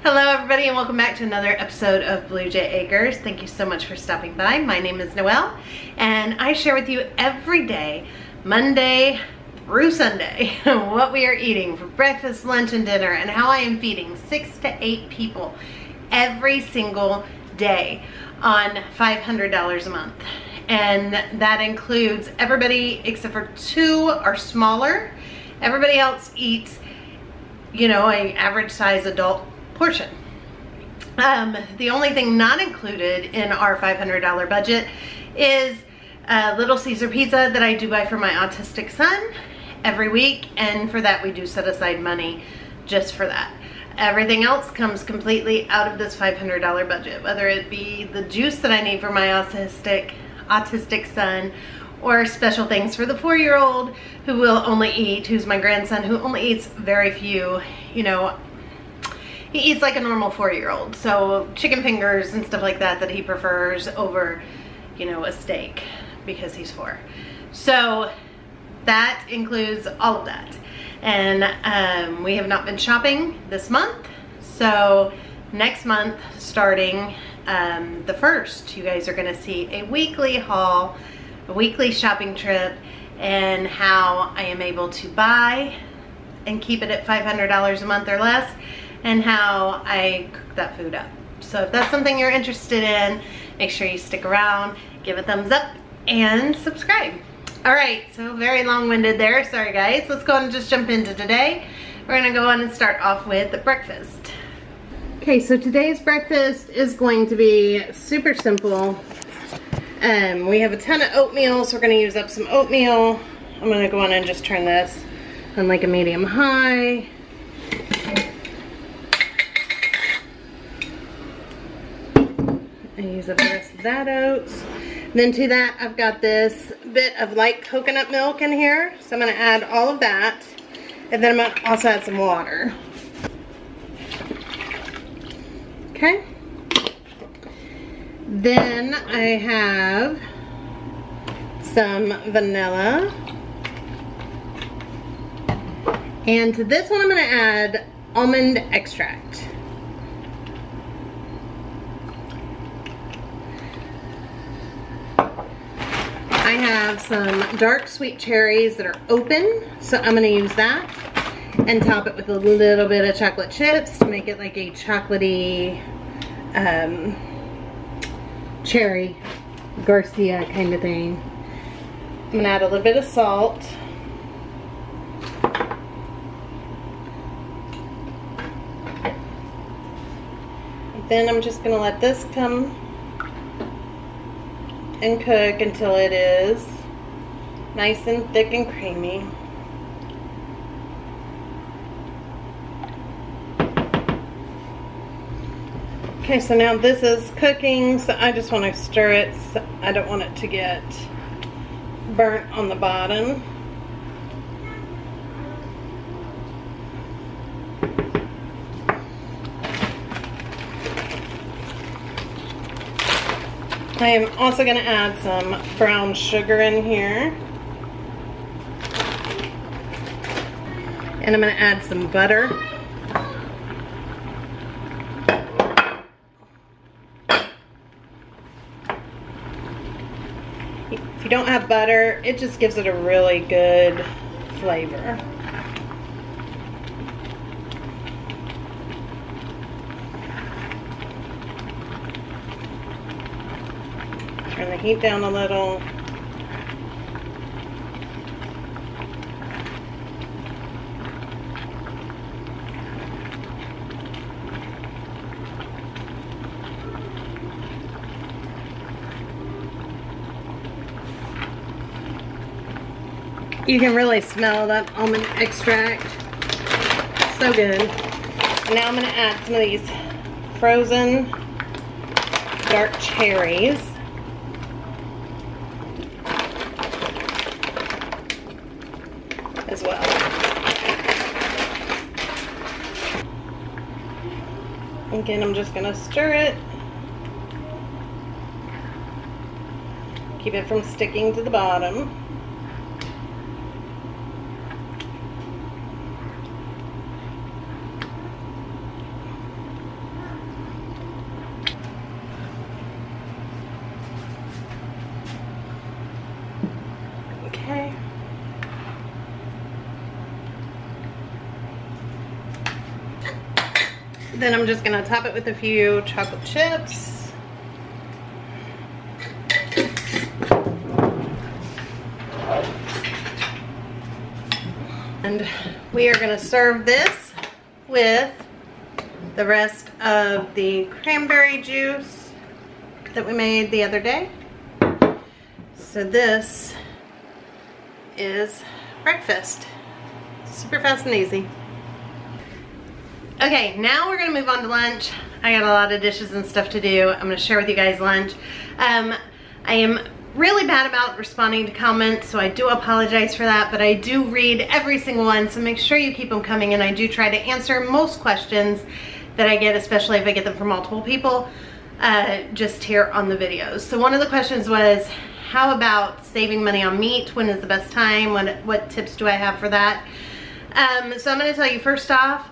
Hello everybody and welcome back to another episode of Blue Jay Acres. Thank you so much for stopping by. My name is Noelle and I share with you every day, Monday through Sunday, what we are eating for breakfast, lunch, and dinner, and how I am feeding 6 to 8 people every single day on $500 a month. And that includes everybody except for 2 are smaller. Everybody else eats, you know, an average size adult portion. The only thing not included in our $500 budget is Little Caesar pizza that I do buy for my autistic son every week, and for that we do set aside money just for that. Everything else comes completely out of this $500 budget, whether it be the juice that I need for my autistic son, or special things for the 4-year-old who will only eat, who's my grandson, who only eats very few, you know, he eats like a normal 4-year-old. So chicken fingers and stuff like that he prefers over, you know, a steak because he's 4. So that includes all of that. And we have not been shopping this month. So next month, starting the 1st, you guys are gonna see a weekly haul, a weekly shopping trip, and how I am able to buy and keep it at $500 a month or less, and how I cook that food up. So if that's something you're interested in, make sure you stick around, give a thumbs up, and subscribe. All right, so very long-winded there, sorry guys. Let's go on and just jump into today. We're gonna go on and start off with breakfast. Okay, so today's breakfast is going to be super simple. We have a ton of oatmeal, so we're gonna use up some oatmeal. I'm gonna go on and just turn this on like a medium high. And use up the rest of that oats. Then to that, I've got this bit of light coconut milk in here. So I'm gonna add all of that. And then I'm gonna also add some water. Okay. Then I have some vanilla. And to this one, I'm gonna add almond extract. I have some dark sweet cherries that are open, so I'm gonna use that and top it with a little bit of chocolate chips to make it like a chocolatey cherry Garcia kind of thing. I'm gonna add a little bit of salt. Then I'm just gonna let this come and cook until it is nice and thick and creamy. Okay, so now this is cooking, so I just want to stir it. So I don't want it to get burnt on the bottom. I am also going to add some brown sugar in here. And I'm going to add some butter. If you don't have butter, it just gives it a really good flavor. Turn the heat down a little. You can really smell that almond extract. So good. And now I'm going to add some of these frozen dark cherries. As well. Again, I'm just going to stir it. Keep it from sticking to the bottom. Then I'm just gonna top it with a few chocolate chips. And we are gonna serve this with the rest of the cranberry juice that we made the other day. So this is breakfast. Super fast and easy. Okay, now we're gonna move on to lunch. I got a lot of dishes and stuff to do. I'm gonna share with you guys lunch. I am really bad about responding to comments, so I do apologize for that, but I do read every single one, so make sure you keep them coming, and I do try to answer most questions that I get, especially if I get them from multiple people, just here on the videos. So one of the questions was, how about saving money on meat? When is the best time? What tips do I have for that? So I'm gonna tell you, first off,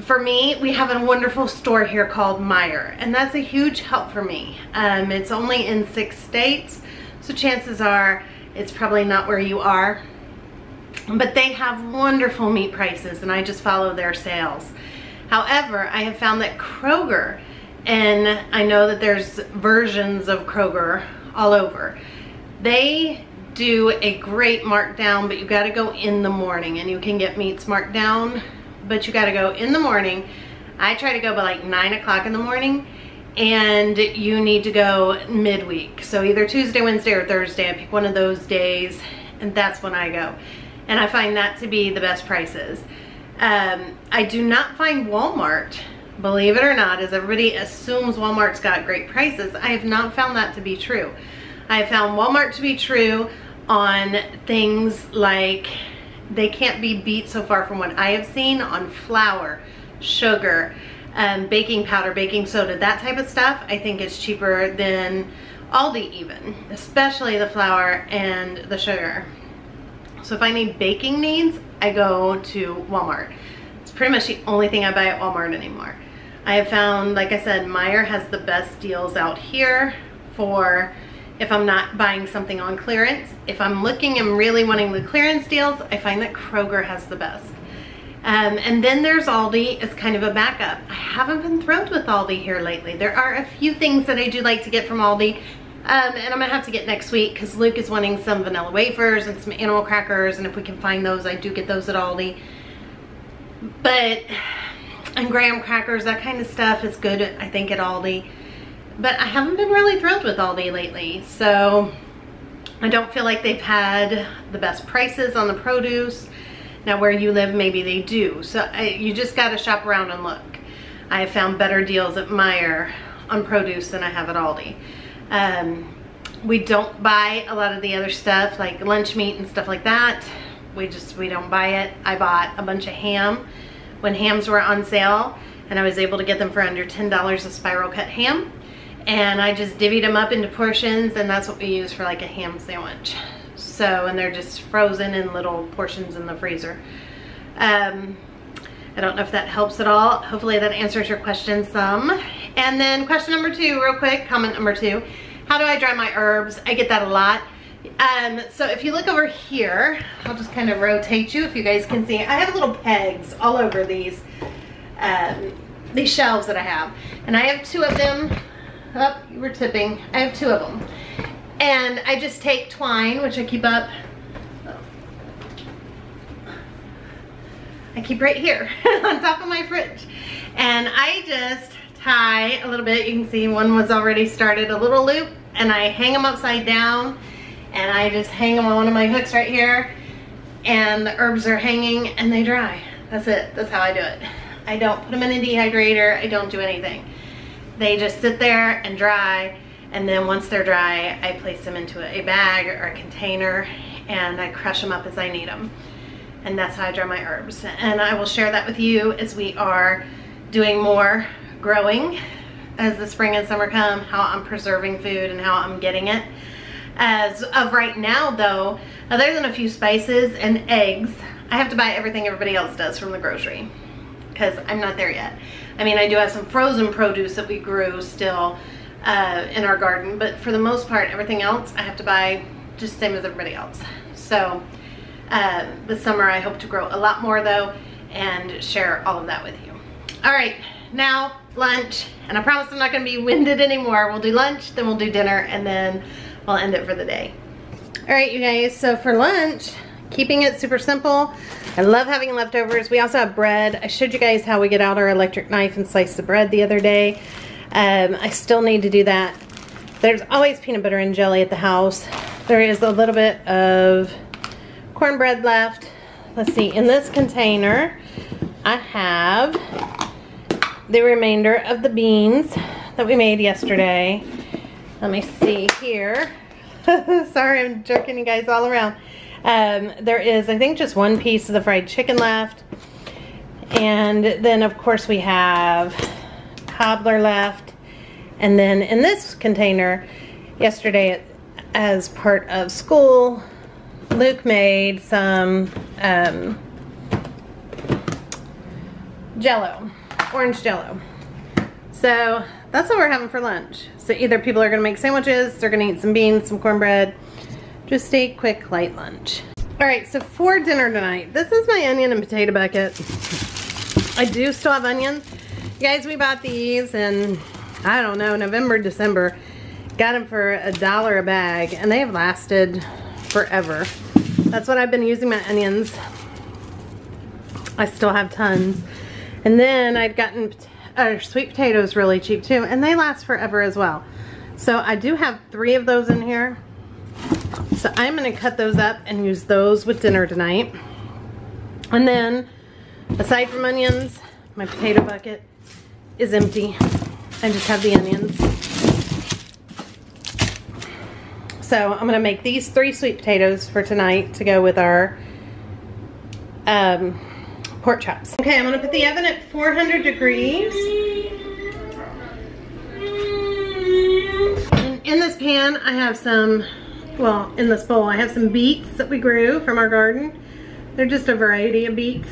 for me, we have a wonderful store here called Meijer, and that's a huge help for me. It's only in 6 states, so chances are it's probably not where you are, but they have wonderful meat prices, and I just follow their sales. However, I have found that Kroger, and I know that there's versions of Kroger all over, they do a great markdown, but you gotta go in the morning, and you can get meats marked down, but you gotta go in the morning. I try to go by like 9 o'clock in the morning, and you need to go midweek. So either Tuesday, Wednesday, or Thursday. I pick one of those days, and that's when I go. And I find that to be the best prices. I do not find Walmart, believe it or not, as everybody assumes Walmart's got great prices, I have not found that to be true. I have found Walmart to be true on things like, they can't be beat so far from what I have seen on flour, sugar, baking powder, baking soda, that type of stuff. I think it's cheaper than Aldi even, especially the flour and the sugar. So if I need baking needs, I go to Walmart. It's pretty much the only thing I buy at Walmart anymore. I have found, like I said, Meijer has the best deals out here for if I'm not buying something on clearance. If I'm looking and really wanting the clearance deals, I find that Kroger has the best. And then there's Aldi as kind of a backup. I haven't been thrilled with Aldi here lately. There are a few things that I do like to get from Aldi, and I'm gonna have to get next week because Luke is wanting some vanilla wafers and some animal crackers, and if we can find those, I do get those at Aldi. And graham crackers, that kind of stuff is good, I think, at Aldi. But I haven't been really thrilled with Aldi lately, so I don't feel like they've had the best prices on the produce. Now where you live, maybe they do. So you just gotta shop around and look. I have found better deals at Meijer on produce than I have at Aldi. We don't buy a lot of the other stuff like lunch meat and stuff like that. We don't buy it. I bought a bunch of ham when hams were on sale, and I was able to get them for under $10 a spiral cut ham. And I just divvied them up into portions, and that's what we use for like a ham sandwich. So, and they're just frozen in little portions in the freezer. I don't know if that helps at all. Hopefully that answers your question some. And then question number 2, real quick, comment number 2. How do I dry my herbs? I get that a lot. So if you look over here, I'll just kind of rotate you if you guys can see. I have little pegs all over these shelves that I have. And I have 2 of them. Oh, you were tipping. I have 2 of them. And I just take twine, which I keep up. I keep right here on top of my fridge. And I just tie a little bit. You can see one was already started, a little loop, and I hang them upside down, and I just hang them on one of my hooks right here, and the herbs are hanging and they dry. That's it. That's how I do it. I don't put them in a dehydrator. I don't do anything. They just sit there and dry, and then once they're dry, I place them into a bag or a container, and I crush them up as I need them. And that's how I dry my herbs. And I will share that with you as we are doing more growing as the spring and summer come, how I'm preserving food and how I'm getting it. As of right now though, other than a few spices and eggs, I have to buy everything everybody else does from the grocery because I'm not there yet. I mean, I do have some frozen produce that we grew still in our garden, but for the most part, everything else I have to buy just the same as everybody else. So this summer I hope to grow a lot more though and share all of that with you. All right, now lunch, and I promise I'm not gonna be winded anymore. We'll do lunch, then we'll do dinner, and then we'll end it for the day. All right, you guys, so for lunch, keeping it super simple. I love having leftovers. We also have bread. I showed you guys how we get out our electric knife and slice the bread the other day. I still need to do that. There's always peanut butter and jelly at the house. There is a little bit of cornbread left. Let's see, in this container, I have the remainder of the beans that we made yesterday. Let me see here. Sorry, I'm jerking you guys all around. There is, I think, just one piece of the fried chicken left. And then, of course, we have cobbler left. And then in this container, yesterday, as part of school, Luke made some Jello, orange Jello. So that's what we're having for lunch. So either people are gonna make sandwiches, they're gonna eat some beans, some cornbread, just a quick light lunch. All right, so for dinner tonight, this is my onion and potato bucket. I do still have onions. You guys, we bought these in, I don't know, November, December. Got them for $1 a bag, and they have lasted forever. That's what I've been using my onions. I still have tons. And then I'd gotten sweet potatoes really cheap too, and they last forever as well. So I do have 3 of those in here. So I'm gonna cut those up and use those with dinner tonight. And then, aside from onions, my potato bucket is empty. I just have the onions. So I'm gonna make these 3 sweet potatoes for tonight to go with our pork chops. Okay, I'm gonna put the oven at 400 degrees. And in this pan, I have some, well, in this bowl, I have some beets that we grew from our garden. They're just a variety of beets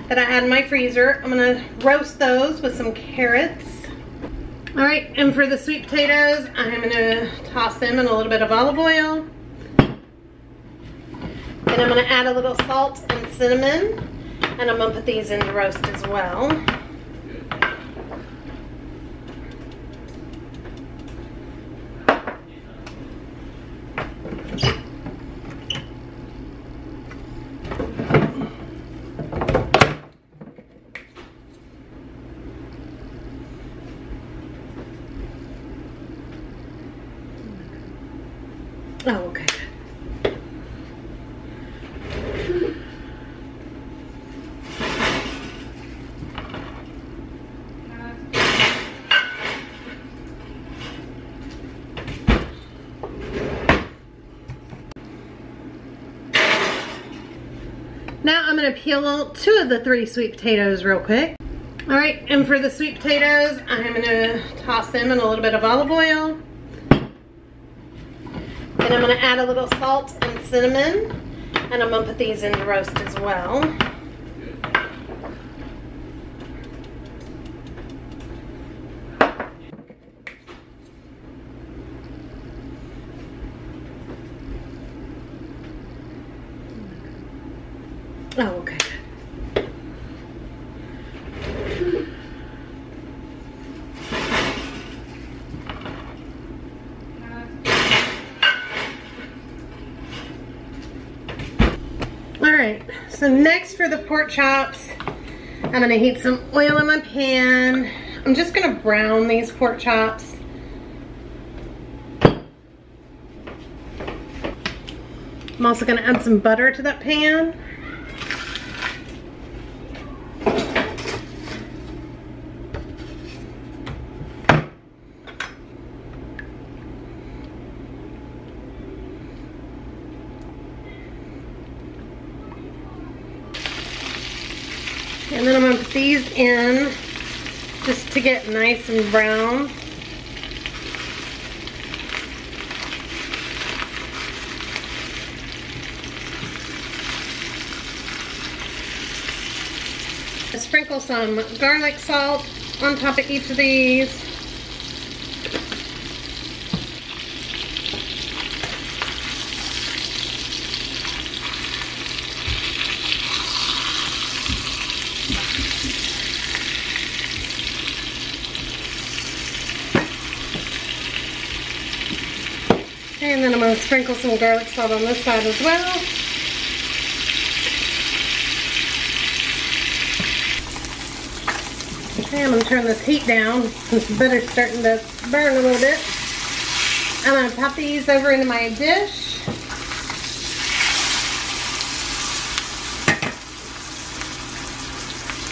that I had in my freezer. I'm gonna roast those with some carrots. All right, and for the sweet potatoes, I'm gonna toss them in a little bit of olive oil. And I'm gonna add a little salt and cinnamon, and I'm gonna put these in to roast as well. Oh, okay. Now I'm going to peel 2 of the 3 sweet potatoes real quick. All right, and for the sweet potatoes, I'm going to toss them in a little bit of olive oil. And I'm going to add a little salt and cinnamon, and I'm going to put these in to roast as well. Oh, okay. Alright, so next for the pork chops, I'm going to heat some oil in my pan. I'm just going to brown these pork chops. I'm also going to add some butter to that pan. And then I'm going to put these in just to get nice and brown. Sprinkle some garlic salt on top of each of these. And then I'm going to sprinkle some garlic salt on this side as well. Okay, I'm going to turn this heat down since the butter's starting to burn a little bit. I'm going to pop these over into my dish.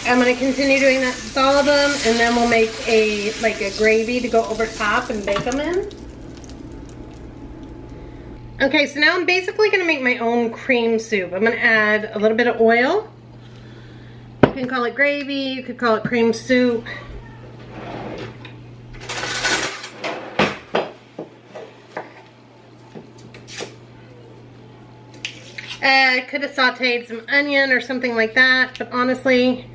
I'm going to continue doing that with all of them, and then we'll make a gravy to go over top and bake them in. Okay, so now I'm basically going to make my own cream soup. I'm going to add a little bit of oil. You can call it gravy, you could call it cream soup. I could have sauteed some onion or something like that, but honestly,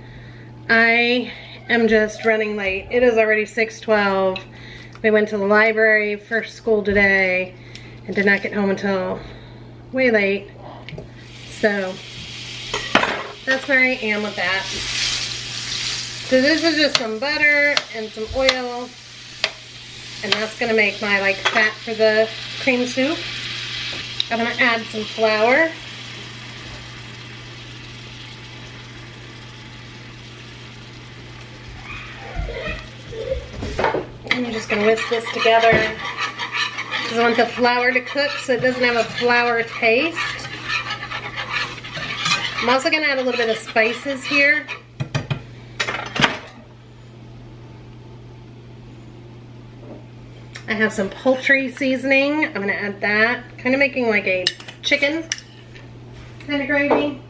I am just running late. It is already 6:12. We went to the library for school today and did not get home until way late. So that's where I am with that. So this is just some butter and some oil, and that's gonna make my fat for the cream soup. I'm gonna add some flour. I'm just gonna whisk this together because I want the flour to cook so it doesn't have a flour taste. I'm also gonna add a little bit of spices here. I have some poultry seasoning. I'm gonna add that. Kind of making like a chicken kind of gravy.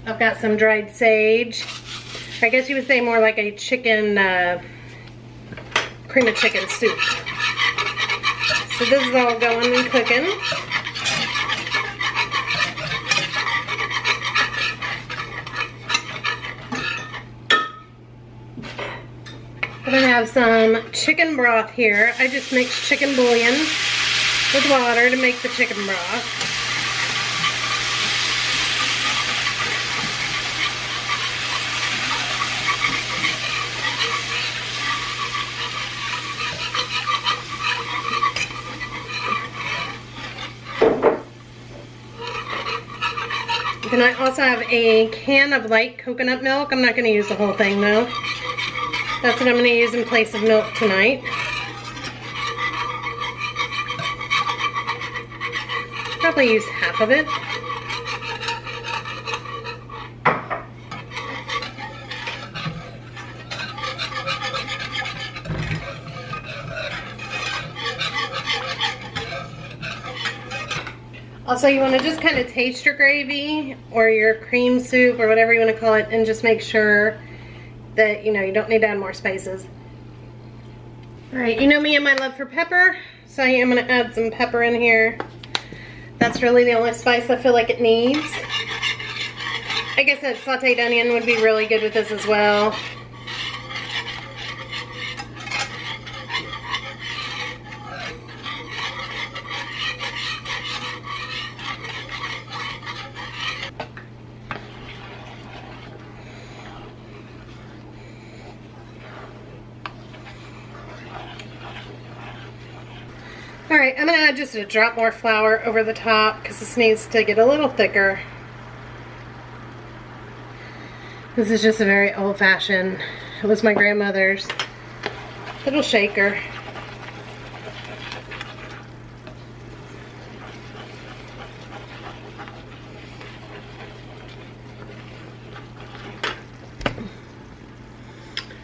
I've got some dried sage. I guess you would say more like a chicken, cream of chicken soup. So this is all going and cooking. I'm gonna have some chicken broth here. I just mixed chicken bouillon with water to make the chicken broth. Then I also have a can of light coconut milk. I'm not going to use the whole thing though. That's what I'm going to use in place of milk tonight. Probably use half of it. Also, you want to just kind of taste your gravy or your cream soup or whatever you want to call it, and just make sure that, you know, you don't need to add more spices. Alright, you know me and my love for pepper, so I am going to add some pepper in here. That's really the only spice I feel like it needs. I guess a sauteed onion would be really good with this as well. Alright, I'm going to add just a drop more flour over the top because this needs to get a little thicker. This is just a very old-fashioned, it was my grandmother's little shaker.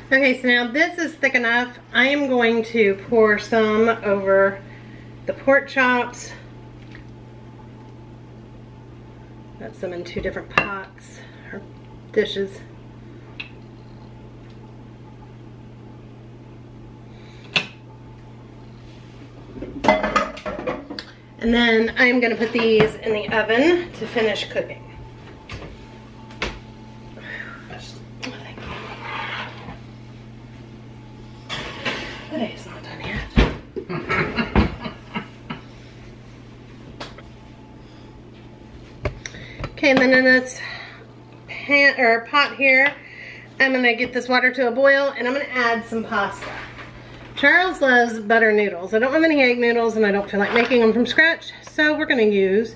Okay, so now this is thick enough. I am going to pour some over the pork chops. Got some in 2 different pots or dishes. And then I'm going to put these in the oven to finish cooking. The day's not done yet. Okay, and then in this pot here, I'm gonna get this water to a boil and I'm gonna add some pasta. Charles loves butter noodles. I don't have any egg noodles and I don't feel like making them from scratch, so we're gonna use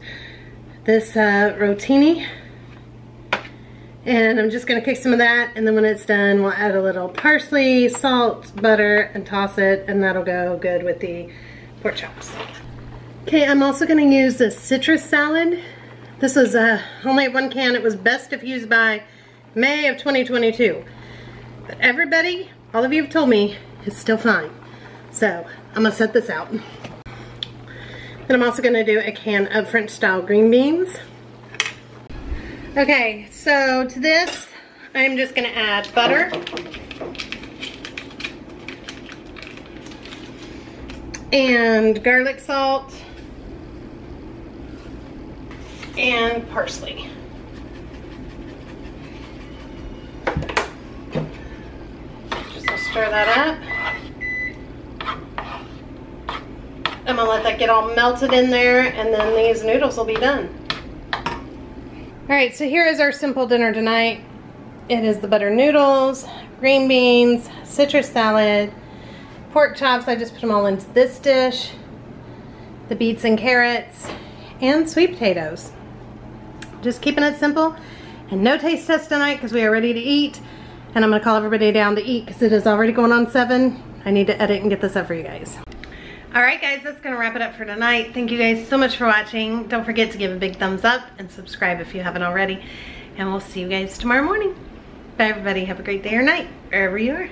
this rotini. And I'm just gonna cook some of that, and then when it's done, we'll add a little parsley, salt, butter, and toss it, and that'll go good with the pork chops. Okay, I'm also gonna use the citrus salad. This was only 1 can. It was best if used by May of 2022. But everybody, all of you have told me, it's still fine. So, I'm gonna set this out. And I'm also gonna do a can of French style green beans. Okay, so to this, I'm just gonna add butter. And garlic salt. And parsley. Just gonna stir that up. I'm gonna let that get all melted in there, and then these noodles will be done. Alright, so here is our simple dinner tonight. It is the butter noodles, green beans, citrus salad, pork chops. I just put them all into this dish, the beets and carrots, and sweet potatoes. Just keeping it simple, and no taste test tonight because we are ready to eat. And I'm going to call everybody down to eat because it is already going on 7. I need to edit and get this up for you guys. Alright guys, that's going to wrap it up for tonight. Thank you guys so much for watching. Don't forget to give a big thumbs up and subscribe if you haven't already. And we'll see you guys tomorrow morning. Bye everybody. Have a great day or night, wherever you are.